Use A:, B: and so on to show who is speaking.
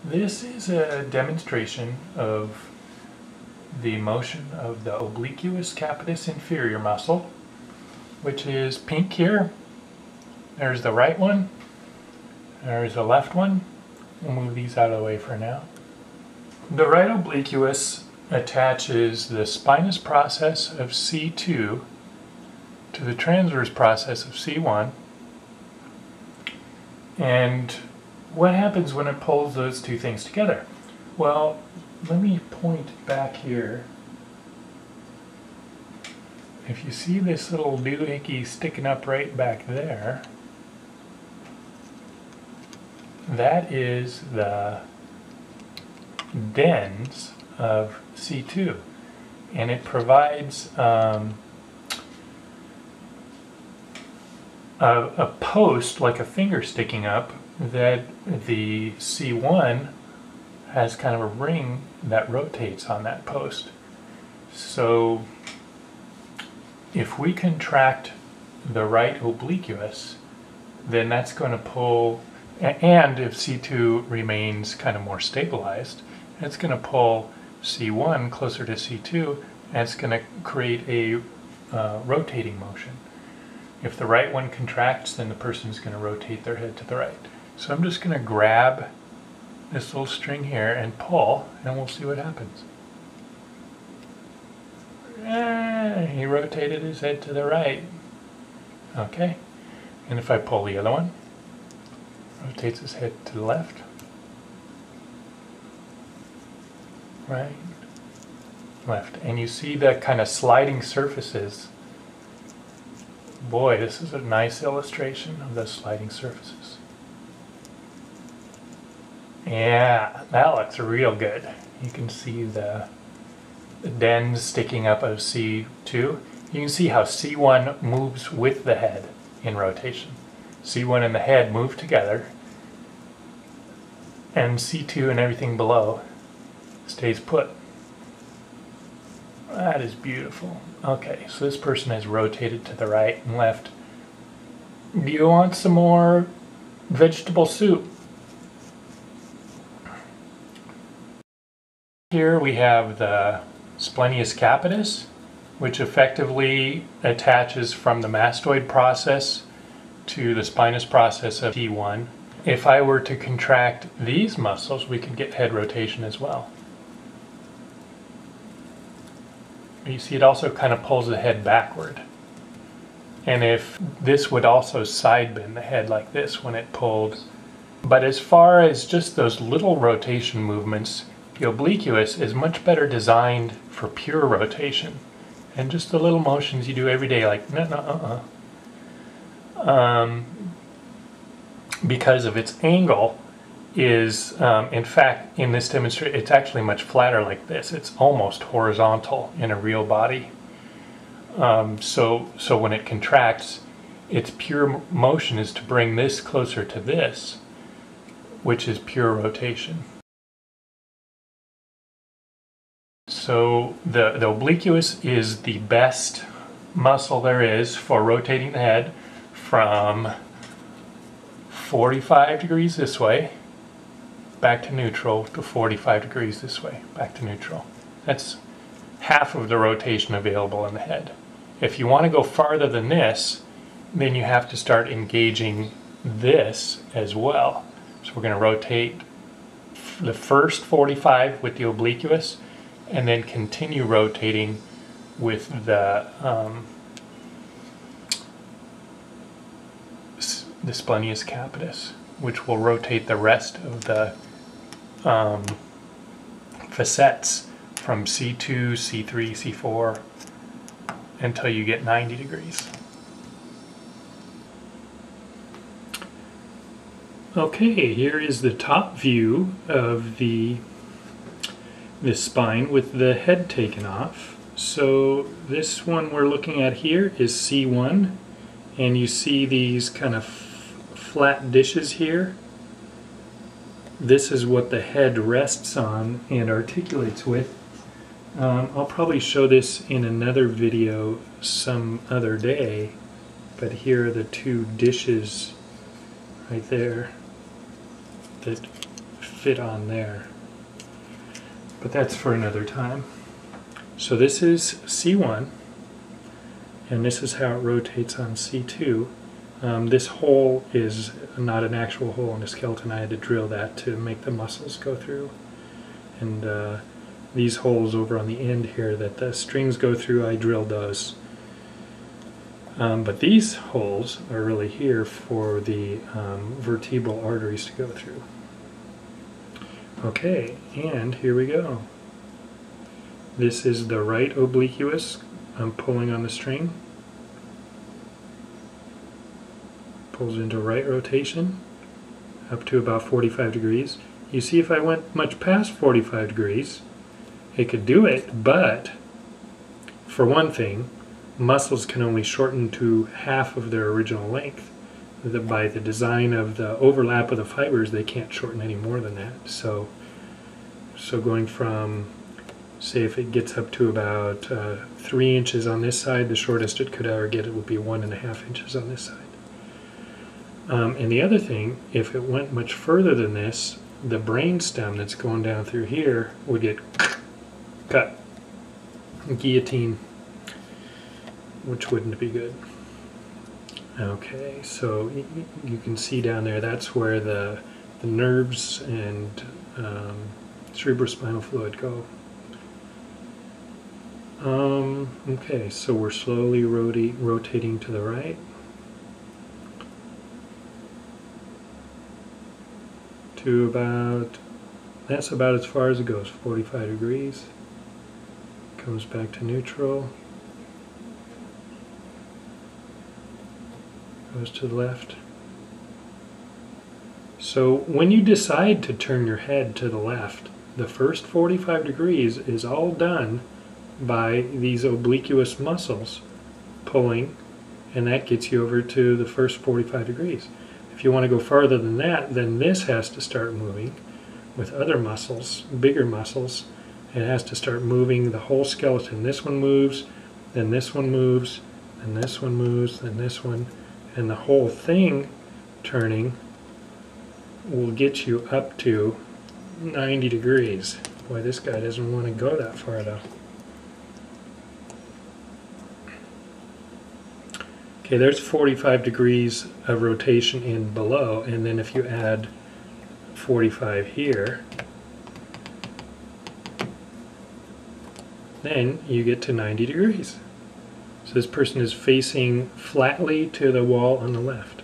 A: This is a demonstration of the motion of the Obliquus Capitis Inferior muscle, which is pink here. There's the right one. There's the left one. We'll move these out of the way for now. The right obliquus attaches the spinous process of C2 to the transverse process of C1. And what happens when it pulls those two things together? Well, let me point back here. If you see this little doohickey sticking up right back there, that is the dens of C2, and it provides a post, like a finger sticking up, that the C1 has kind of a ring that rotates on that post. So if we contract the right obliquus, then that's going to pull, and if C2 remains kind of more stabilized, it's going to pull C1 closer to C2, and it's going to create a rotating motion. If the right one contracts, then the person's going to rotate their head to the right. So I'm just going to grab this little string here and pull, and we'll see what happens. He rotated his head to the right. Okay. And if I pull the other one, rotates his head to the left. Right. Left. And you see the kind of sliding surfaces. Boy, this is a nice illustration of the sliding surfaces. Yeah, that looks real good. You can see the dens sticking up of C2. You can see how C1 moves with the head in rotation. C1 and the head move together, and C2 and everything below stays put. That is beautiful. Okay, so this person has rotated to the right and left. Do you want some more vegetable soup? Here we have the Splenius Capitis, which effectively attaches from the mastoid process to the spinous process of T1. If I were to contract these muscles, we could get head rotation as well. You see it also kind of pulls the head backward. And if this would also side bend the head like this when it pulled. But as far as just those little rotation movements, the obliquus is much better designed for pure rotation. And just the little motions you do every day, like because of its angle is, in fact, in this demonstration, it's actually much flatter like this. It's almost horizontal in a real body. So when it contracts, its pure motion is to bring this closer to this, which is pure rotation. So the obliquus is the best muscle there is for rotating the head from 45 degrees this way back to neutral to 45 degrees this way back to neutral. That's half of the rotation available in the head. If you want to go farther than this, then you have to start engaging this as well. So we're going to rotate the first 45 with the obliquus, and then continue rotating with the Splenius Capitis, which will rotate the rest of the facets from C2, C3, C4 until you get 90 degrees. Okay, here is the top view of the spine with the head taken off. So this one we're looking at here is C1, and you see these kind of flat dishes here. This is what the head rests on and articulates with. I'll probably show this in another video some other day, but here are the two dishes right there that fit on there. But that's for another time. So this is C1, and this is how it rotates on C2. This hole is not an actual hole in the skeleton. I had to drill that to make the muscles go through. And these holes over on the end here that the strings go through, I drilled those. But these holes are really here for the vertebral arteries to go through. Okay, and here we go. This is the right obliquus. I'm pulling on the string. Pulls into right rotation up to about 45 degrees. You see, if I went much past 45 degrees, it could do it, but for one thing, muscles can only shorten to half of their original length. By the design of the overlap of the fibers, they can't shorten any more than that. So going from, say, if it gets up to about 3 inches on this side, the shortest it could ever get it would be 1.5 inches on this side. And the other thing, if it went much further than this, the brain stem that's going down through here would get cut, guillotine, which wouldn't be good. Okay, so you can see down there, that's where the nerves and cerebrospinal fluid go. Okay, so we're slowly rotating to the right. To about, that's about as far as it goes, 45 degrees. Comes back to neutral. Goes to the left. So when you decide to turn your head to the left, the first 45 degrees is all done by these obliquus muscles pulling, and that gets you over to the first 45 degrees. If you want to go farther than that, then this has to start moving with other muscles, bigger muscles. It has to start moving the whole skeleton. This one moves, then this one moves, then this one moves, then this one, and the whole thing turning will get you up to 90 degrees. Boy, this guy doesn't want to go that far though. Okay, there's 45 degrees of rotation in below, and then if you add 45 here, then you get to 90 degrees. So this person is facing flatly to the wall on the left.